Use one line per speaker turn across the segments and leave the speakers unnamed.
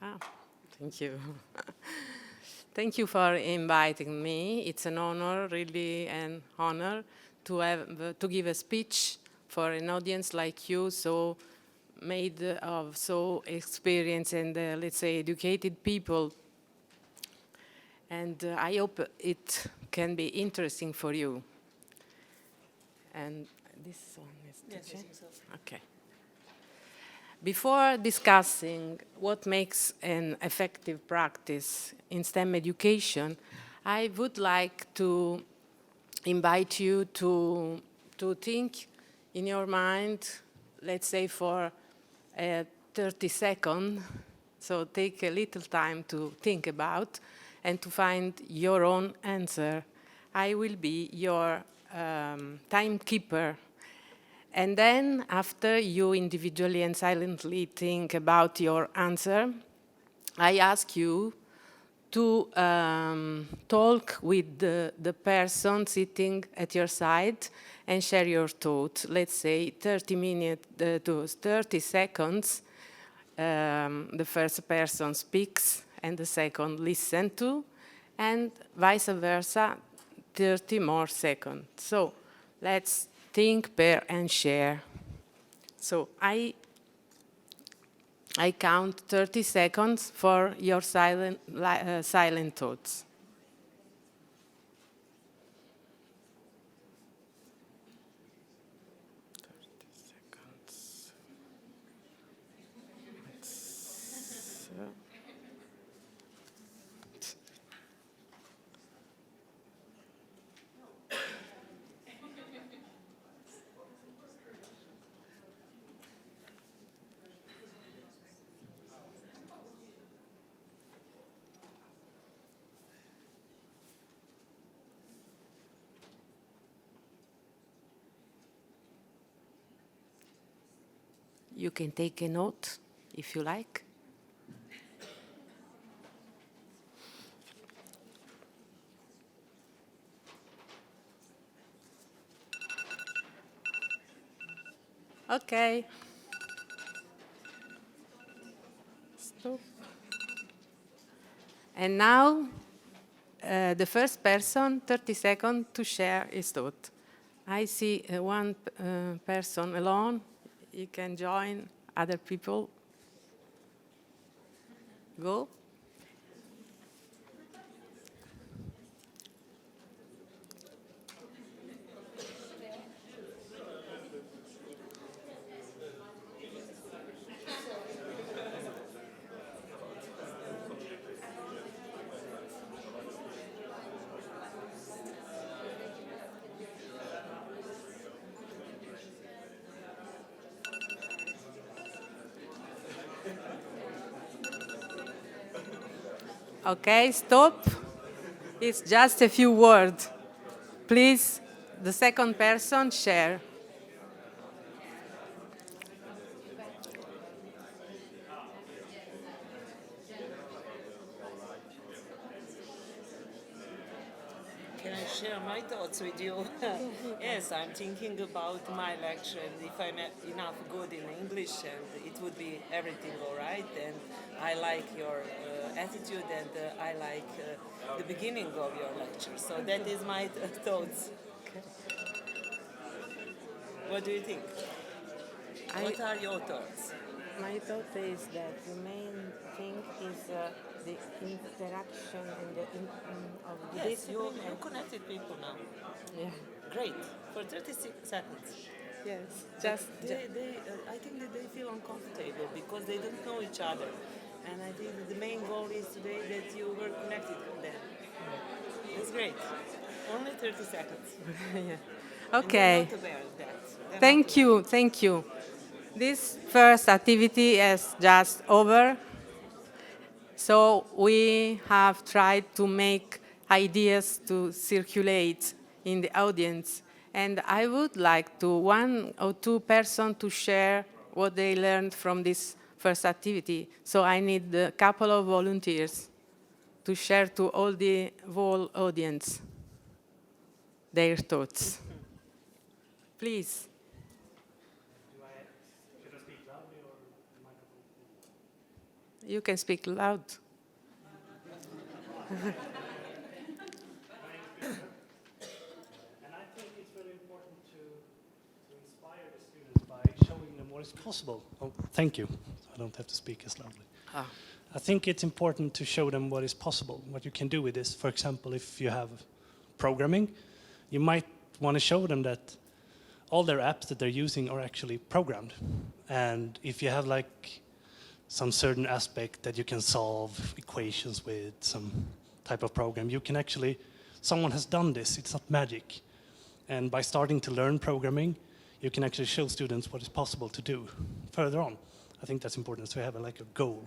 Ah, thank you. Thank you for inviting me. It's an honor, really an honor, to give a speech for an audience like you, so made of so experienced and, let's say, educated people. And I hope it can be interesting for you. And this one is to change? Okay. Before discussing what makes an effective practice in STEM education, I would like to invite you to think in your mind, let's say for 30 seconds, so take a little time to think about and to find your own answer. I will be your timekeeper. And then, after you individually and silently think about your answer, I ask you to talk with the person sitting at your side and share your thoughts. Let's say 30 minutes to 30 seconds. The first person speaks and the second listens to, and vice versa, 30 more seconds. So let's think, pair, and share. So I count 30 seconds for your silent thoughts. You can take a note if you like. Okay. Stop. And now, the first person, 30 seconds to share his thought. I see one person alone. You can join other people. Go. Okay, stop. It's just a few words. Please, the second person, share.
Can I share my thoughts with you? Yes, I'm thinking about my lecture and if I'm enough good in English and it would be everything all right. And I like your attitude and I like the beginning of your lecture. So that is my thoughts. What do you think? What are your thoughts?
My thought is that the main thing is the interaction and of the
Yes, you
discipline.
connected people now.
Yeah.
Great. For 36 seconds.
Yes.
I think that they feel uncomfortable because they don't know each other. And I think that the main goal is today that you were connected with them. It's great. Only 30 seconds.
Yeah.
And
Okay.
they're not aware of that.
Thank you. Thank you. This first activity is just over. So we have tried to make ideas to circulate in the audience. And I would like to one or two persons to share what they learned from this first activity. So I need a couple of volunteers to share to all the whole audience their thoughts. Please.
Should I speak loudly or the microphone?
You can speak loud.
And I think it's very important to inspire the students by showing them what is possible. Oh, thank you. I don't have to speak as loudly.
Ah.
I think it's important to show them what is possible, what you can do with this. For example, if you have programming, you might want to show them that all their apps that they're using are actually programmed. And if you have like some certain aspect that you can solve equations with some type of program, you can actually, someone has done this, it's not magic. And by starting to learn programming, you can actually show students what is possible to do further on. I think that's important to have like a goal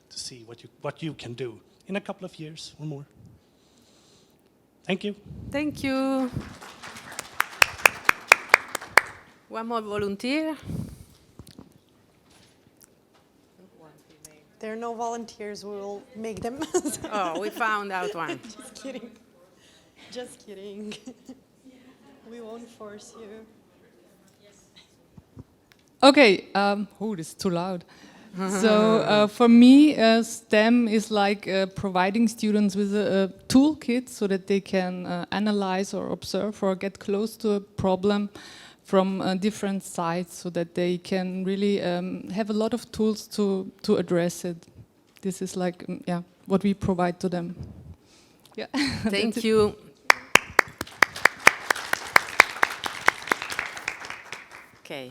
to see what you can do in a couple of years or more. Thank you.
Thank you. One more volunteer.
There are no volunteers, we will make them.
Oh, we found out one.
Just kidding. Just kidding. We won't force you.
Okay, this is too loud. So for me, STEM is like providing students with a toolkit so that they can analyze or observe or get close to a problem from different sides, so that they can really have a lot of tools to address it. This is like, what we provide to them. Yeah.
Thank you. Okay,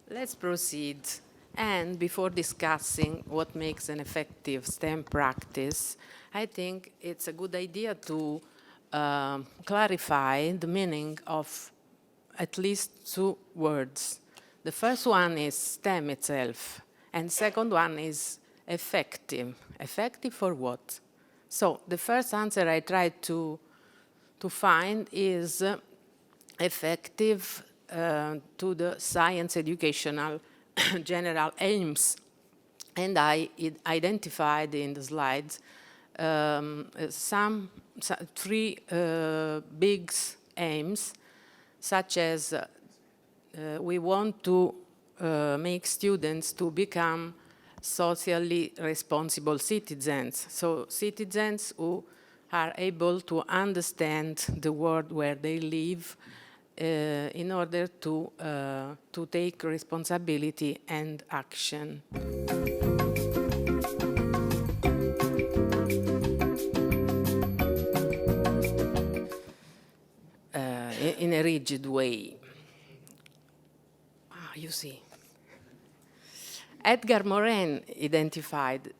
let's proceed. And before discussing what makes an effective STEM practice, I think it's a good idea to clarify the meaning of at least two words. The first one is STEM itself, and second one is effective. Effective for what? So the first answer I tried to find is effective to the science educational general aims. And I identified in the slides three big aims, such as we want to make students to become socially responsible citizens. So citizens who are able to understand the world where they live in order to take responsibility and action. In a rigid way. You see. Edgar Morin identified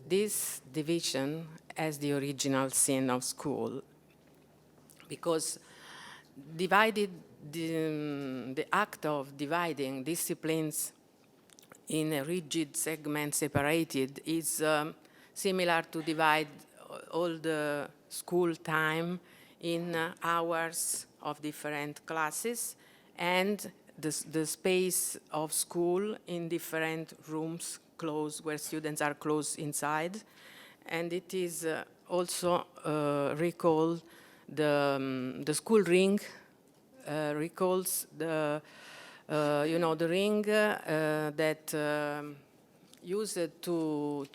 this division as the original sin of school, because the act of dividing disciplines in a rigid segment separated is similar to divide all the school time in hours of different classes and the space of school in different rooms closed, where students are closed inside. And it is also recalled the school ring recalls the the ring that used to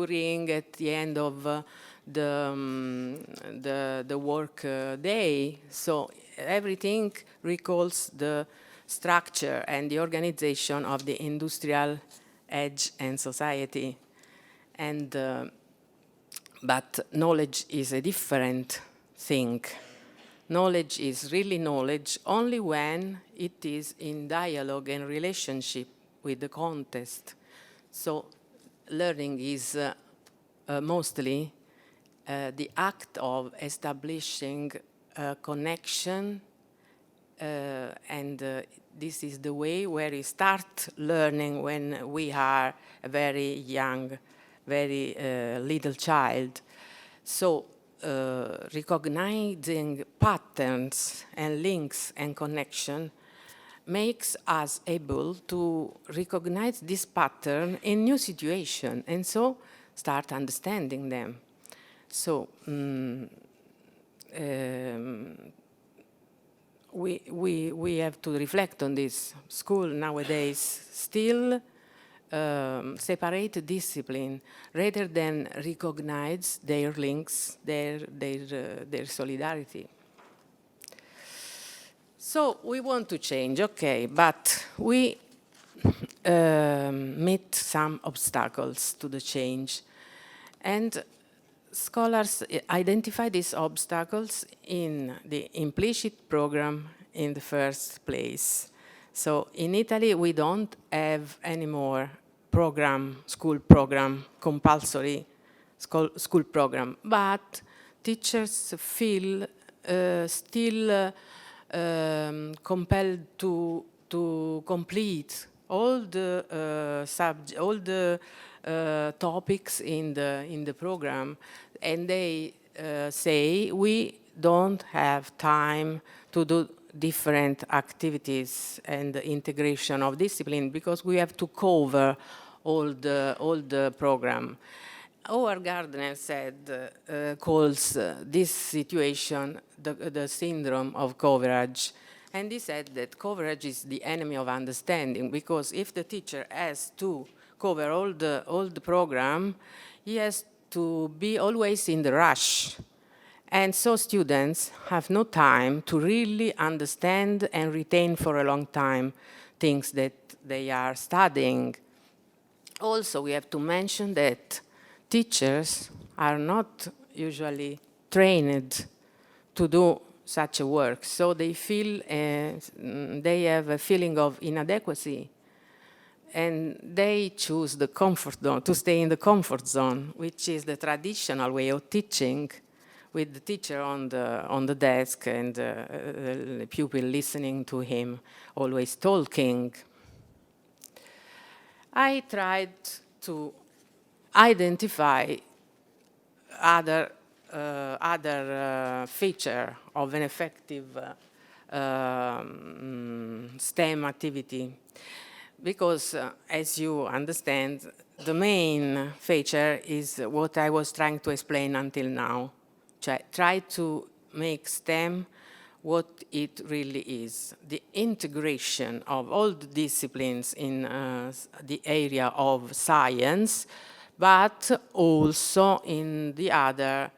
ring at the end of the work day. So everything recalls the structure and the organization of the industrial age and society. And but knowledge is a different thing. Knowledge is really knowledge only when it is in dialogue and relationship with the context. So learning is mostly the act of establishing a connection, and this is the way where we start learning when we are a very young, very little child. So recognizing patterns and links and connection makes us able to recognize this pattern in new situations, and so start understanding them. So we have to reflect on this. School nowadays still separate discipline rather than recognize their links, their solidarity. So we want to change, okay, but we meet some obstacles to the change. And scholars identify these obstacles in the implicit program in the first place. So in Italy, we don't have any more school program, compulsory school program, but teachers feel still compelled to complete all the topics in the program, and they say we don't have time to do different activities and the integration of discipline because we have to cover all the program. Our Gardner calls this situation the syndrome of coverage. And he said that coverage is the enemy of understanding, because if the teacher has to cover all the program, he has to be always in the rush. And so students have no time to really understand and retain for a long time things that they are studying. Also, we have to mention that teachers are not usually trained to do such a work, so they feel they have a feeling of inadequacy, and they choose the comfort zone, to stay in the comfort zone, which is the traditional way of teaching, with the teacher on the desk and the pupil listening to him, always talking. I tried to identify other feature of an effective STEM activity, because as you understand, the main feature is what I was trying to explain until now. Try to make STEM what it really is, the integration of all the disciplines in the area of science, but also in the other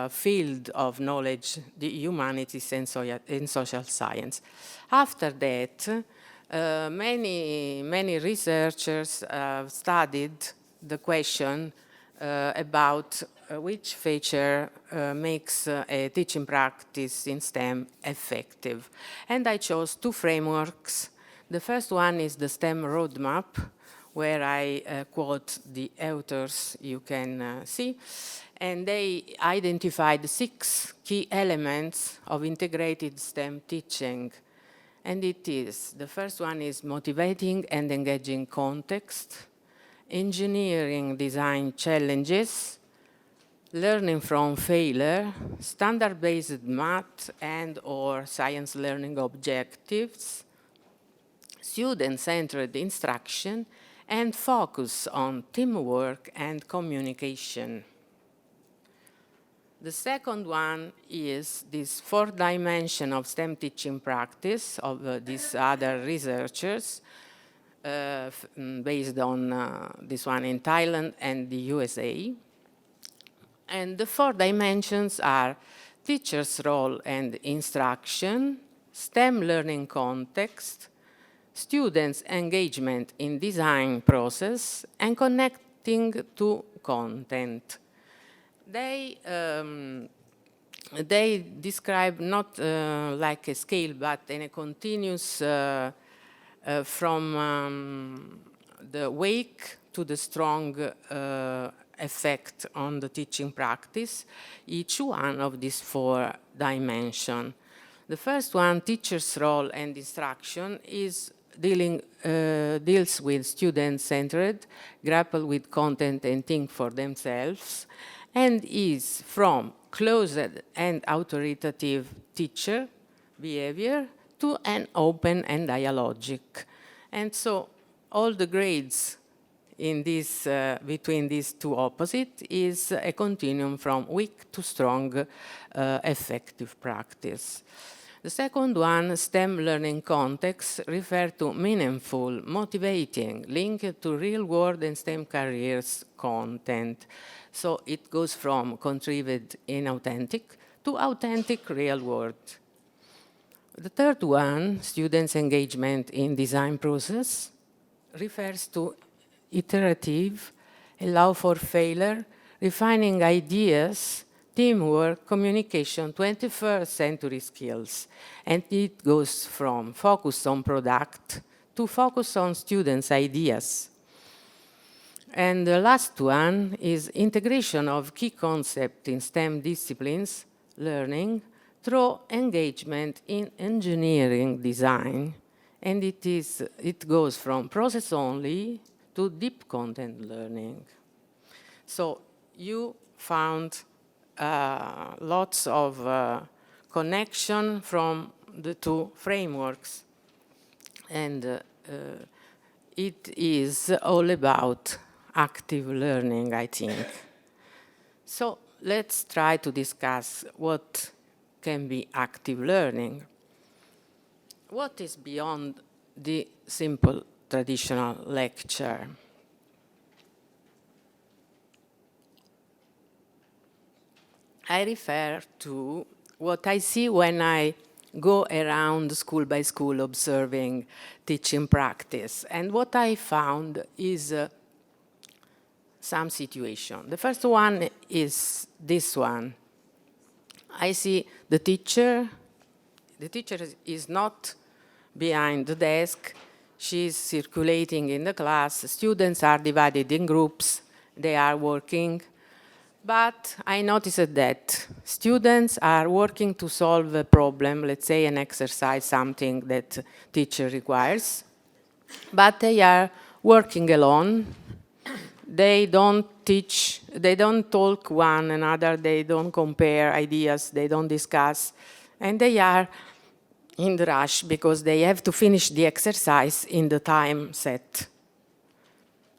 field of knowledge, the humanities and social science. After that, many researchers studied the question about which feature makes a teaching practice in STEM effective. And I chose two frameworks. The first one is the STEM roadmap, where I quote the authors you can see. And they identified 6 key elements of integrated STEM teaching. And it is, the first one is motivating and engaging context, engineering design challenges, learning from failure, standard-based math and/or science learning objectives, student-centered instruction, and focus on teamwork and communication. The second one is this 4th dimension of STEM teaching practice of these other researchers, based on this one in Thailand and the USA. And the 4 dimensions are teacher's role and instruction, STEM learning context, students' engagement in design process, and connecting to content. They describe not like a scale, but in a continuous from the wake to the strong effect on the teaching practice, each one of these 4 dimensions. The first one, teacher's role and instruction, is deals with student-centered, grapple with content and think for themselves, and is from closed and authoritative teacher behavior to an open and dialogic. And so all the grades in this, between these two opposites is a continuum from weak to strong effective practice. The second one, STEM learning context, refer to meaningful, motivating, linked to real-world and STEM careers content. So it goes from contrived inauthentic to authentic real-world. The third one, students' engagement in design process, refers to iterative, allow for failure, refining ideas, teamwork, communication, 21st century skills. And it goes from focus on product to focus on students' ideas. And the last one is integration of key concepts in STEM disciplines, learning, through engagement in engineering design. And it goes from process only to deep content learning. So you found lots of connection from the two frameworks. And it is all about active learning, I think. So let's try to discuss what can be active learning. What is beyond the simple traditional lecture? I refer to what I see when I go around school by school observing teaching practice. And what I found is some situation. The first one is this one. I see the teacher is not behind the desk. She's circulating in the class. Students are divided in groups. They are working. But I noticed that students are working to solve a problem, let's say an exercise, something that teacher requires. But they are working alone. They don't teach, they don't talk one another, they don't compare ideas, they don't discuss. And they are in the rush because they have to finish the exercise in the time set.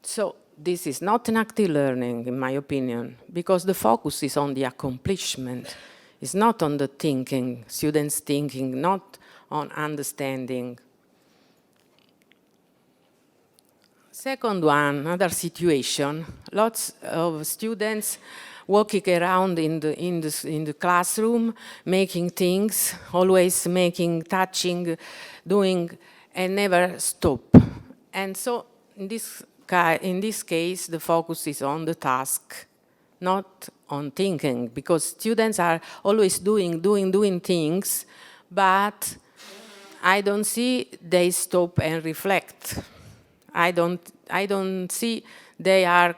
So this is not an active learning, in my opinion, because the focus is on the accomplishment. It's not on the thinking, students thinking, not on understanding. Second one, another situation, lots of students walking around in the classroom, making things, always making, touching, doing, and never stop. And so in this case, the focus is on the task, not on thinking, because students are always doing things, but I don't see they stop and reflect. I don't see they are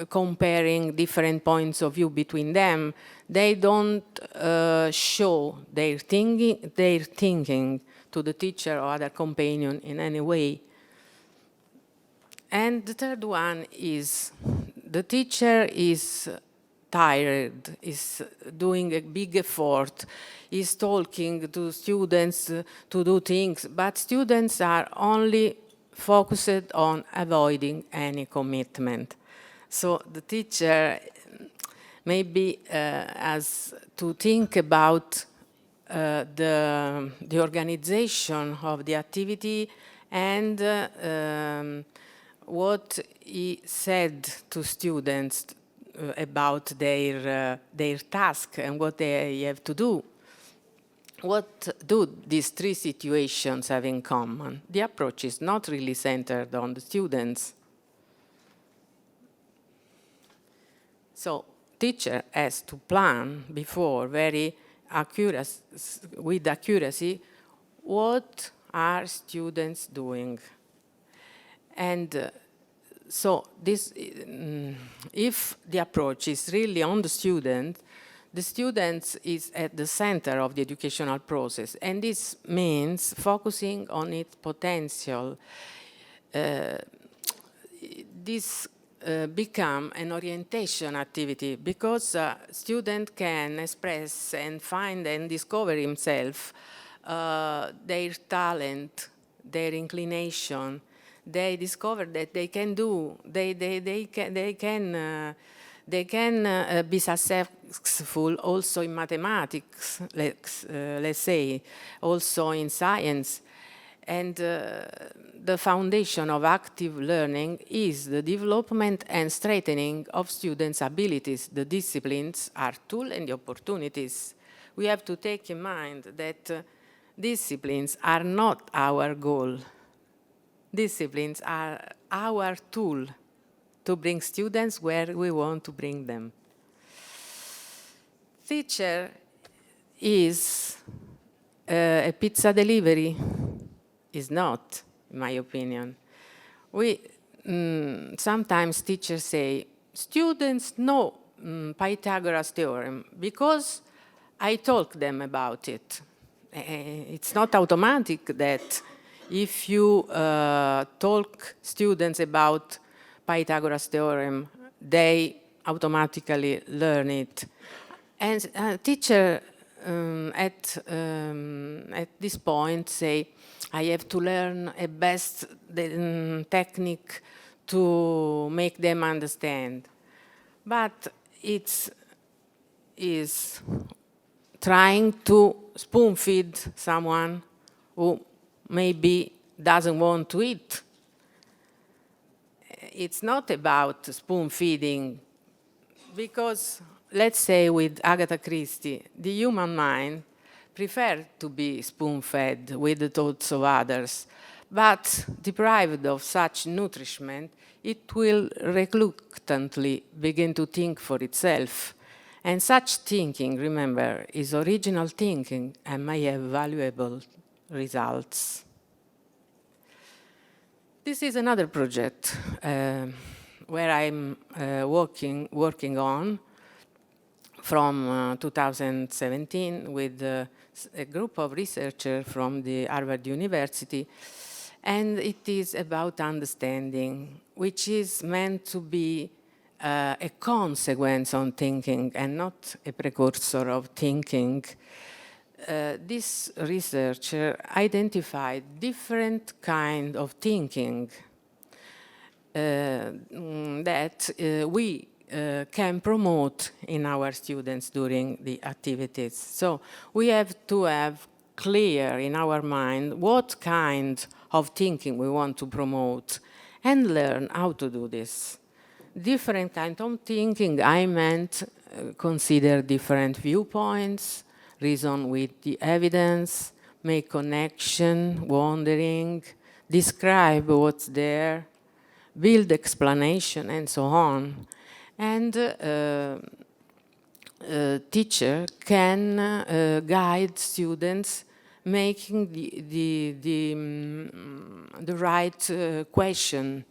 comparing different points of view between them. They don't show their thinking to the teacher or other companion in any way. And the third one is the teacher is tired, is doing a big effort, is talking to students to do things, but students are only focused on avoiding any commitment. So the teacher maybe has to think about the organization of the activity and what he said to students about their task and what they have to do. What do these three situations have in common? The approach is not really centered on the students. So teacher has to plan before with accuracy what are students doing. And so this, if the approach is really on the student is at the center of the educational process, and this means focusing on its potential. This become an orientation activity because student can express and find and discover himself their talent, their inclination. They discover that they can do, they can They can be successful also in mathematics, let's say, also in science. And the foundation of active learning is the development and strengthening of students' abilities. The disciplines are tools and the opportunities. We have to take in mind that disciplines are not our goal. Disciplines are our tool to bring students where we want to bring them. Teacher is a pizza delivery. Is not, in my opinion. Sometimes teachers say, students know Pythagoras' theorem because I talk them about it. It's not automatic that if you talk students about Pythagoras' theorem, they automatically learn it. And teacher at this point say, I have to learn a best technique to make them understand. But it is trying to spoon feed someone who maybe doesn't want to eat. It's not about spoon feeding, because let's say with Agatha Christie, the human mind prefers to be spoon-fed with the thoughts of others, but deprived of such nourishment, it will reluctantly begin to think for itself. And such thinking, remember, is original thinking and may have valuable results. This is another project where I'm working on from 2017 with a group of researchers from the Harvard University, and it is about understanding, which is meant to be a consequence on thinking and not a precursor of thinking. This researcher identified different kinds of thinking that we can promote in our students during the activities. So we have to have clear in our mind what kind of thinking we want to promote and learn how to do this. Different kind of thinking, I meant consider different viewpoints, reason with the evidence, make connection, wondering, describe what's there, build explanation, and so on. And teacher can guide students making the right question.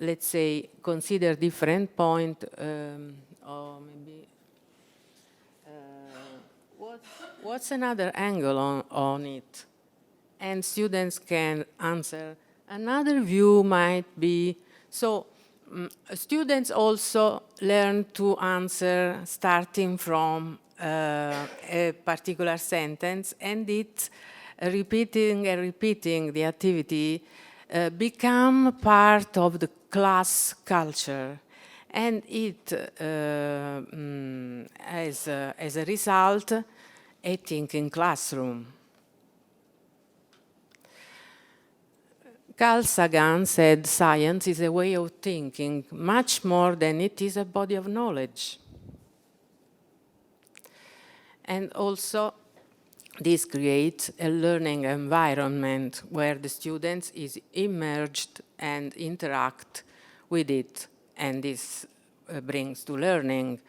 Let's say, consider different point, or maybe what's another angle on it? And students can answer. Another view might be, so students also learn to answer starting from a particular sentence, and it repeating and repeating the activity become part of the class culture, and it as a result a thinking classroom. Carl Sagan said science is a way of thinking much more than it is a body of knowledge. And also this creates a learning environment where the students is immersed and interact with it, and this brings to learning.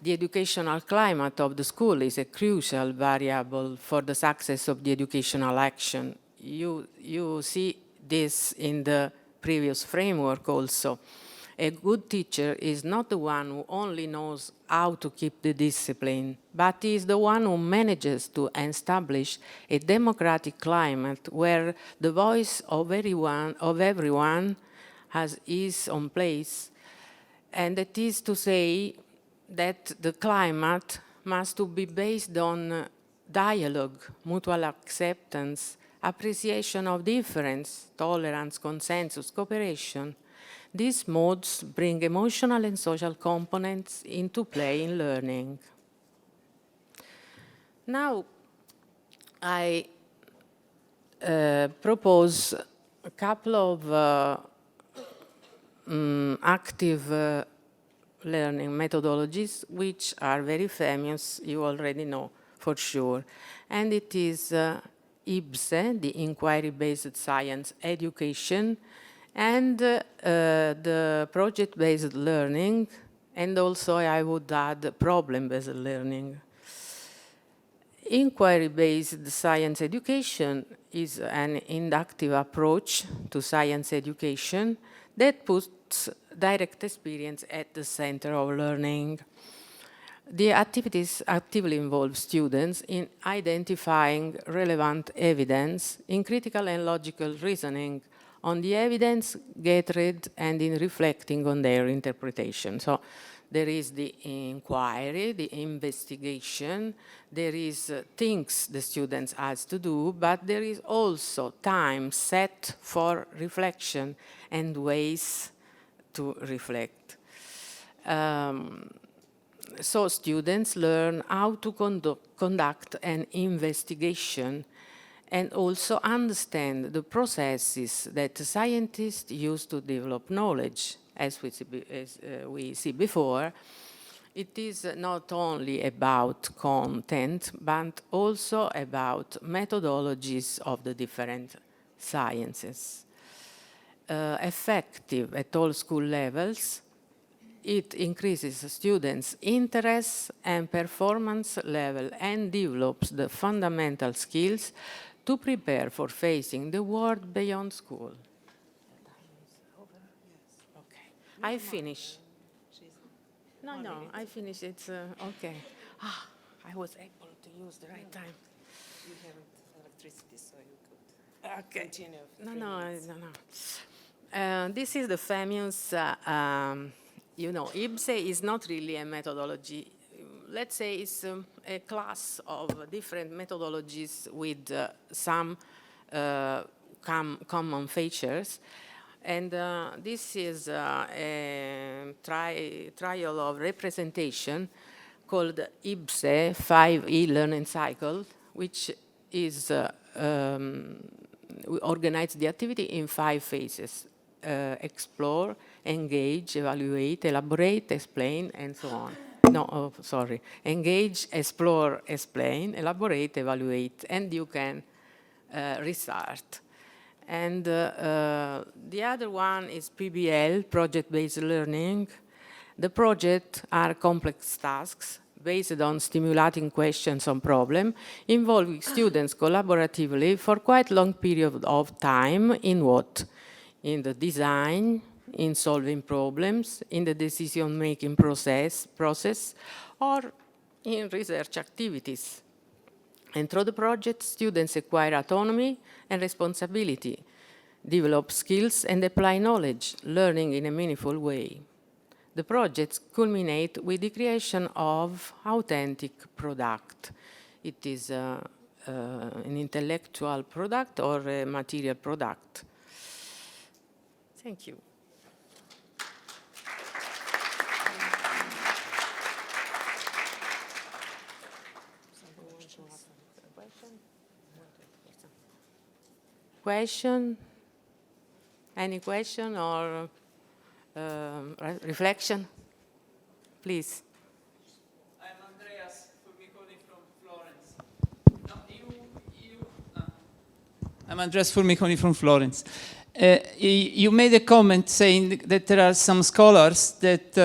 The educational climate of the school is a crucial variable for the success of the educational action. You see this in the previous framework also. A good teacher is not the one who only knows how to keep the discipline, but is the one who manages to establish a democratic climate where the voice of everyone is on place. And that is to say that the climate must be based on dialogue, mutual acceptance, appreciation of difference, tolerance, consensus, cooperation. These modes bring emotional and social components into play in learning. Now, I propose a couple of active learning methodologies which are very famous, you already know for sure. And it is IBSE, the Inquiry-Based Science Education, and the project-based learning, and also I would add problem-based learning. Inquiry-based science education is an inductive approach to science education that puts direct experience at the center of learning. The activities actively involve students in identifying relevant evidence, in critical and logical reasoning on the evidence gathered, and in reflecting on their interpretation. So there is the inquiry, the investigation, there is things the students has to do, but there is also time set for reflection and ways to reflect. So students learn how to conduct an investigation and also understand the processes that scientists use to develop knowledge. As we see before, it is not only about content, but also about methodologies of the different sciences. Effective at all school levels, it increases students' interest and performance level and develops the fundamental skills to prepare for facing the world beyond school. Okay, I finish. No, I finish. It's okay. I was able to use the right time.
You have electricity, so you could continue.
No. This is the famous, IBSE is not really a methodology. Let's say it's a class of different methodologies with some common features. And this is a trial of representation called IBSE 5E Learning Cycle, which is we organize the activity in 5 phases: explore, engage, evaluate, elaborate, explain, and so on. Engage, explore, explain, elaborate, evaluate, and you can restart. And the other one is PBL, project-based learning. The projects are complex tasks based on stimulating questions on problem, involving students collaboratively for quite long period of time in what? In the design, in solving problems, in the decision-making process, or in research activities. And through the project, students acquire autonomy and responsibility, develop skills and apply knowledge, learning in a meaningful way. The projects culminate with the creation of authentic product. It is an intellectual product or a material product. Thank you. Question? Any question or reflection? Please.
I'm Andreas Formiconi from Florence. I'm Andreas Formiconi from Florence. You made a comment saying that there are some scholars that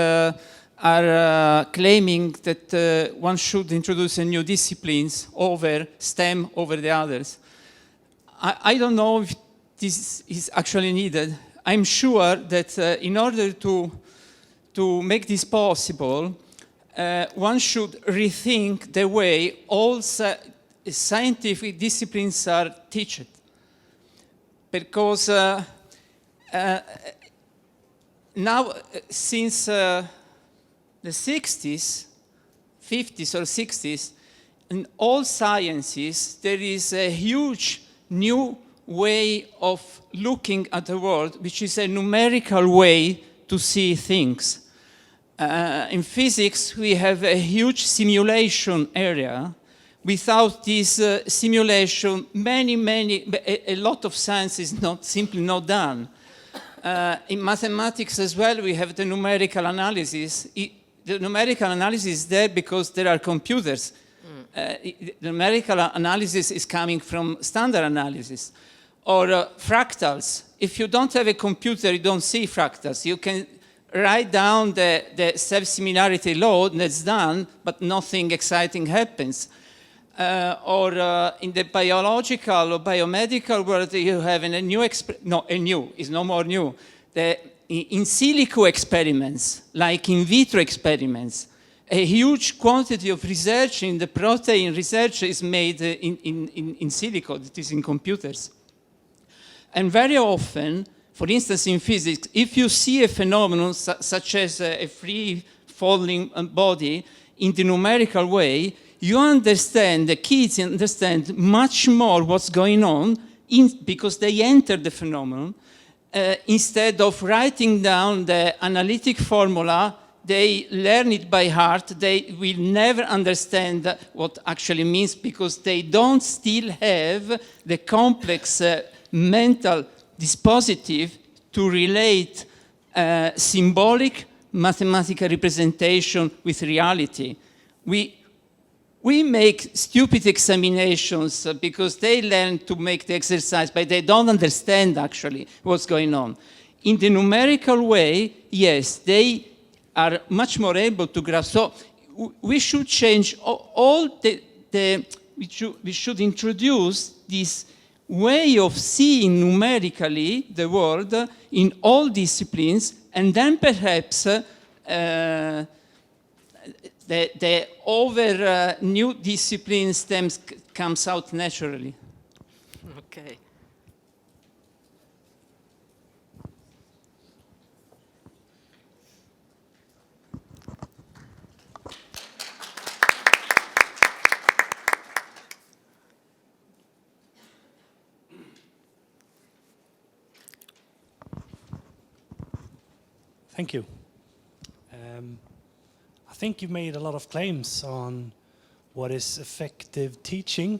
are claiming that one should introduce a new disciplines over STEM over the others. I don't know if this is actually needed. I'm sure that in order to make this possible, one should rethink the way all scientific disciplines are taught. Because now, since the 60s, 50s or 60s, in all sciences, there is a huge new way of looking at the world, which is a numerical way to see things. In physics, we have a huge simulation area. Without this simulation, a lot of science is simply not done. In mathematics as well, we have the numerical analysis. The numerical analysis is there because there are computers. The numerical analysis is coming from standard analysis. Or fractals. If you don't have a computer, you don't see fractals. You can write down the self-similarity law, that's done, but nothing exciting happens. Or in the biological or biomedical world, you have is no more new. The in silico experiments, like in vitro experiments, a huge quantity of research in the protein research is made in silico, that is in computers. And very often, for instance, in physics, if you see a phenomenon such as a free-falling body in the numerical way, you understand, the kids understand much more what's going on because they enter the phenomenon. Instead of writing down the analytic formula, they learn it by heart. They will never understand what actually means because they don't still have the complex mental dispositive to relate symbolic mathematical representation with reality. We make stupid examinations because they learn to make the exercise, but they don't understand actually what's going on. In the numerical way, yes, they are much more able to grasp. So we should change we should introduce this way of seeing numerically the world in all disciplines, and then perhaps the over new discipline stems comes out naturally.
Okay.
Thank you. I think you've made a lot of claims on what is effective teaching.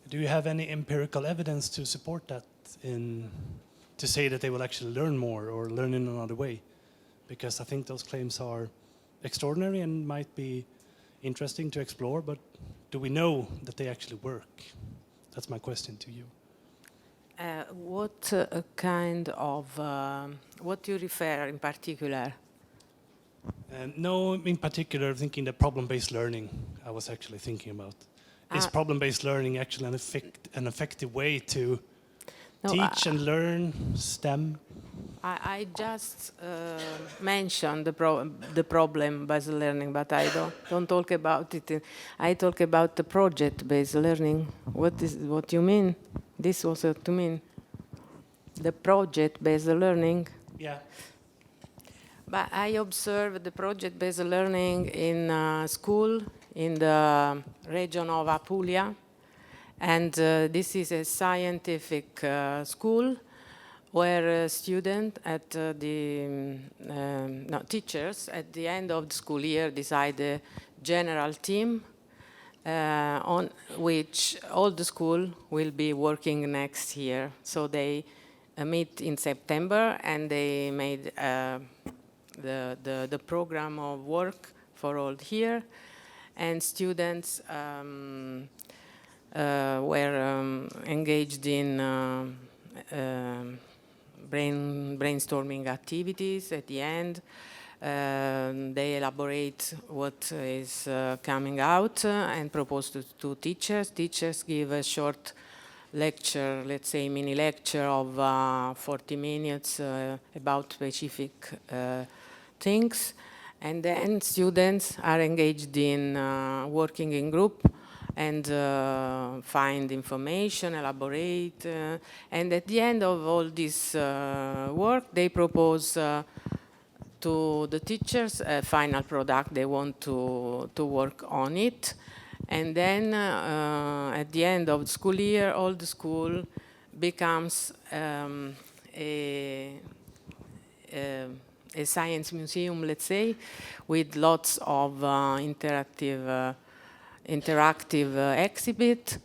Do you have any empirical evidence to support that, to say that they will actually learn more or learn in another way? Because I think those claims are extraordinary and might be interesting to explore, but do we know that they actually work? That's my question to you.
What kind of, what do you refer in particular?
No, in particular, thinking the problem-based learning I was actually thinking about. Is problem-based learning actually an effective way to teach and learn STEM?
I just mentioned the problem-based learning, but I don't talk about it. I talk about the project-based learning. What you mean? This was what you mean? The project-based learning?
Yeah.
But I observed the project-based learning in school in the region of Apulia, and this is a scientific school where students at teachers at the end of the school year decide the general theme on which all the school will be working next year. So they meet in September and they made the program of work for all here, and students were engaged in brainstorming activities. At the end, they elaborate what is coming out and propose to teachers. Teachers give a short lecture, let's say mini lecture of 40 minutes about specific things, and then students are engaged in working in group and find information, elaborate, and at the end of all this work, they propose to the teachers a final product. They want to work on it, and then at the end of the school year, all the school becomes a science museum, let's say, with lots of interactive exhibit,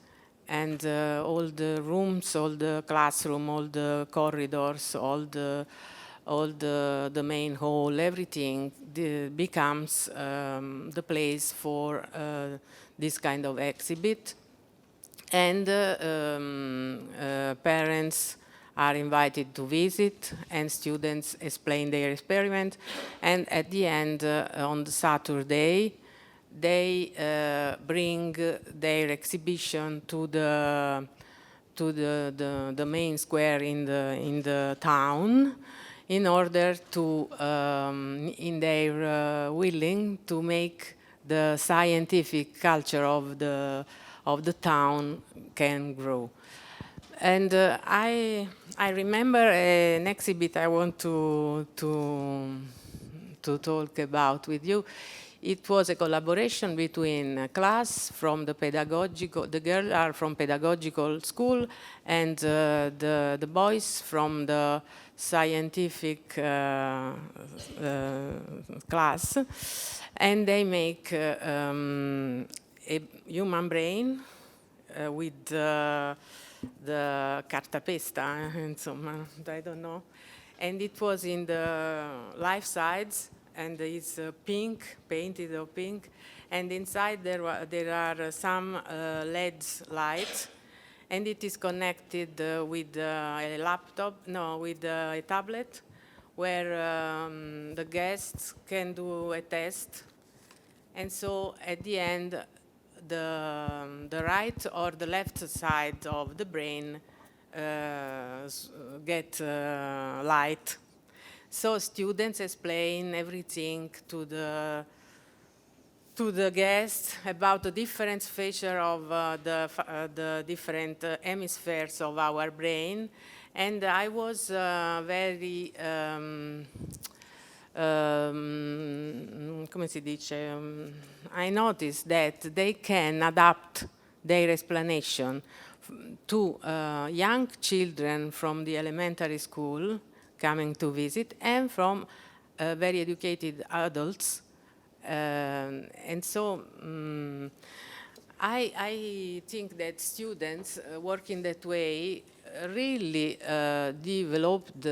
and all the rooms, all the classroom, all the corridors, all the main hall, everything becomes the place for this kind of exhibit. And parents are invited to visit, and students explain their experiment. And at the end, on the Saturday, they bring their exhibition to the main square in the town, in order to, in their willing to make the scientific culture of the town can grow. And I remember an exhibit I want to talk about with you. It was a collaboration between a class from the pedagogical, the girls are from pedagogical school, and the boys from the scientific class. And they make a human brain with the cartapesta, insomma, I don't know. And it was in the life sides, and it's pink, painted or pink. And inside there are some LED lights, and it is connected with a laptop, no, with a tablet, where the guests can do a test. And so at the end, the right or the left side of the brain get light. So students explain everything to the guests about the different feature of the different hemispheres of our brain. And I was very come si dice? I noticed that they can adapt their explanation to young children from the elementary school coming to visit, and from very educated adults. And so I think that students working that way really developed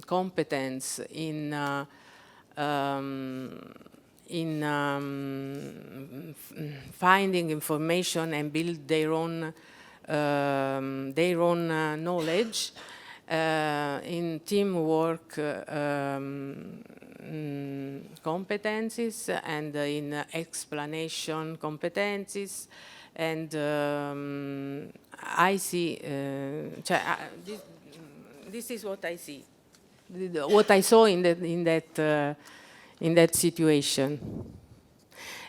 competence in finding information and build their own knowledge, in teamwork competencies, and in explanation competencies. And I see, this is what I see, what I saw in that situation.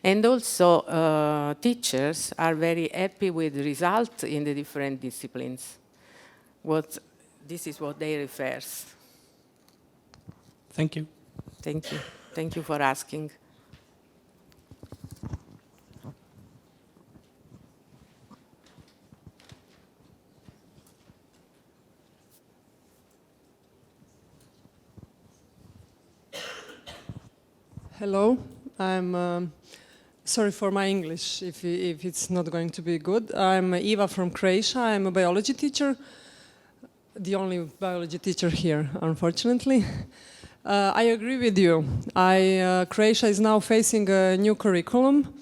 And also, teachers are very happy with the result in the different disciplines. This is what they refer.
Thank you.
Thank you. Thank you for asking.
Hello, I'm sorry for my English if it's not going to be good. I'm Eva from Croatia. I'm a biology teacher, the only biology teacher here, unfortunately. I agree with you. Croatia is now facing a new curriculum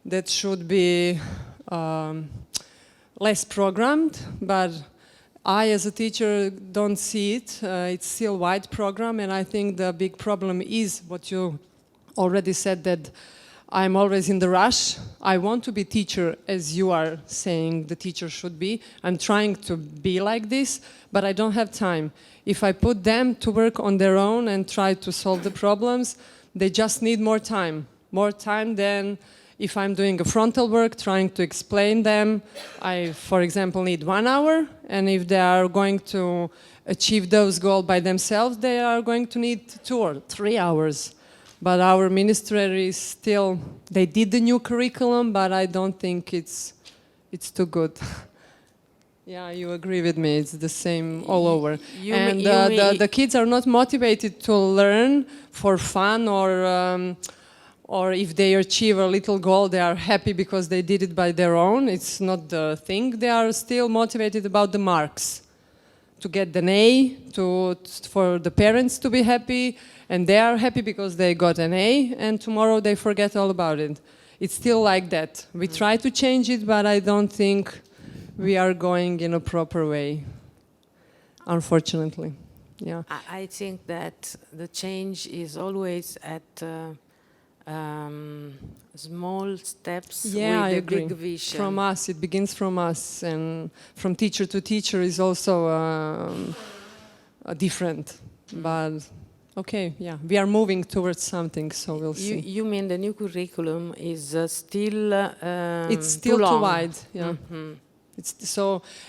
that should be less programmed, but I, as a teacher, don't see it. It's still a wide program, and I think the big problem is what you already said, that I'm always in the rush. I want to be teacher, as you are saying the teacher should be. I'm trying to be like this, but I don't have time. If I put them to work on their own and try to solve the problems, they just need more time. More time than if I'm doing a frontal work, trying to explain them. I, for example, need 1 hour, and if they are going to achieve those goals by themselves, they are going to need 2 or 3 hours. But our ministry is still, they did the new curriculum, but I don't think it's too good. Yeah, you agree with me. It's the same all over.
You
The kids are not motivated to learn for fun or if they achieve a little goal, they are happy because they did it by their own. It's not the thing. They are still motivated about the marks. To get an A, for the parents to be happy, and they are happy because they got an A, and tomorrow they forget all about it. It's still like that. We try to change it, but I don't think we are going in a proper way, unfortunately. Yeah.
I think that the change is always at small steps with a big vision.
From us, it begins from us, and from teacher to teacher is also different. But okay, yeah, we are moving towards something, so we'll see.
You mean the new curriculum is still
it's still too wide. Yeah.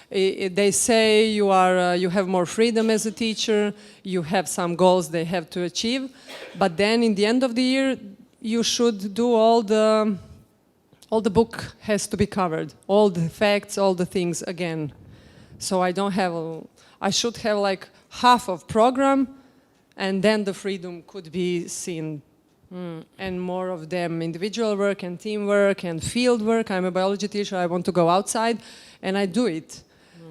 They say you have more freedom as a teacher. You have some goals they have to achieve, but then in the end of the year, you should do all the book has to be covered, all the facts, all the things again. So I should have like half of program, and then the freedom could be seen. And more of them individual work and teamwork and field work. I'm a biology teacher, I want to go outside, and I do it.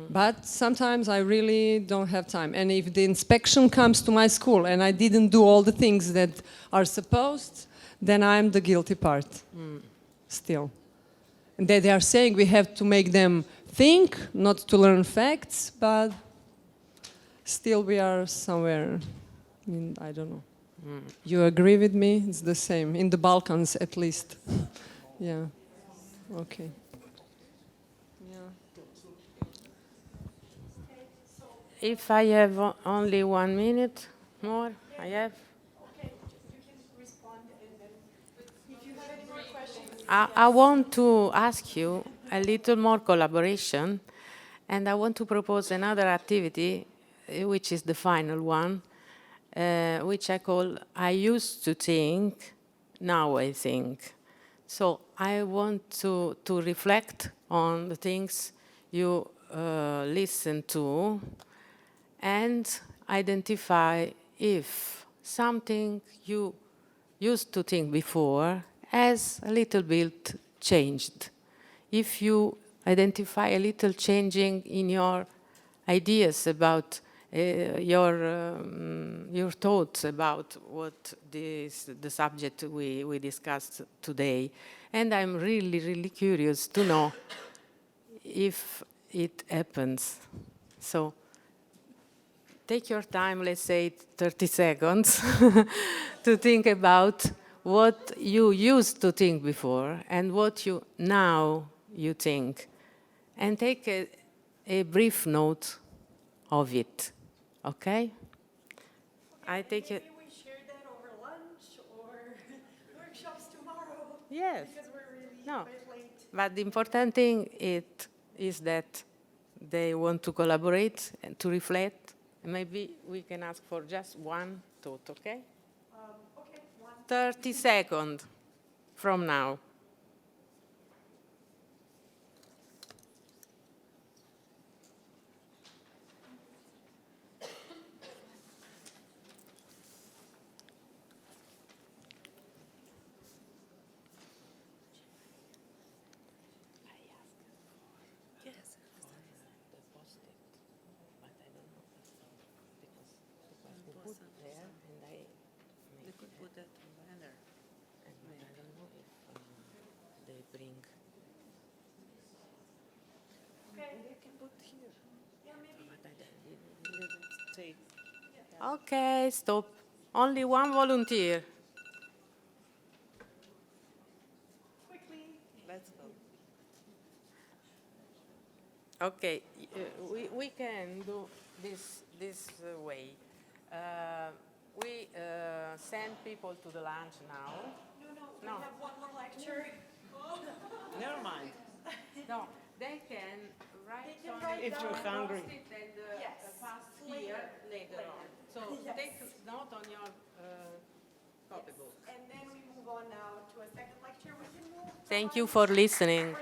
But sometimes I really don't have time. And if the inspection comes to my school and I didn't do all the things that are supposed, then I'm the guilty part still. And they are saying we have to make them think, not to learn facts, but still we are somewhere, I don't know. You agree with me? It's the same, in the Balkans at least. Yeah, okay.
If I have only 1 minute more, I have.
Okay, you can respond, and then if you have any more questions.
I want to ask you a little more collaboration, and I want to propose another activity, which is the final one, which I call I used to think, now I think. So I want to reflect on the things you listen to and identify if something you used to think before has a little bit changed. If you identify a little changing in your ideas about your thoughts about what the subject we discussed today. And I'm really, really curious to know if it happens. So take your time, let's say 30 seconds, to think about what you used to think before and what you now you think. And take a brief note of it. Okay? I take it.
Maybe we share that over lunch or workshops tomorrow.
Yes.
Because we're really
No.
a bit late.
But the important thing is that they want to collaborate and to reflect. Maybe we can ask for just one thought, okay?
Okay,
30 seconds from now. Okay, stop. Only one volunteer.
quickly.
Let's go.
Okay, we can do this way. We send people to the lunch now.
No, we have one more lecture.
Never mind.
No, they can write
They can
on
write
it
If you're
down,
hungry.
post it and
Yes,
pass here later on. So
Yes.
take note on your copybook.
And then we move on now to a second lecture. We can move.
Thank you for listening.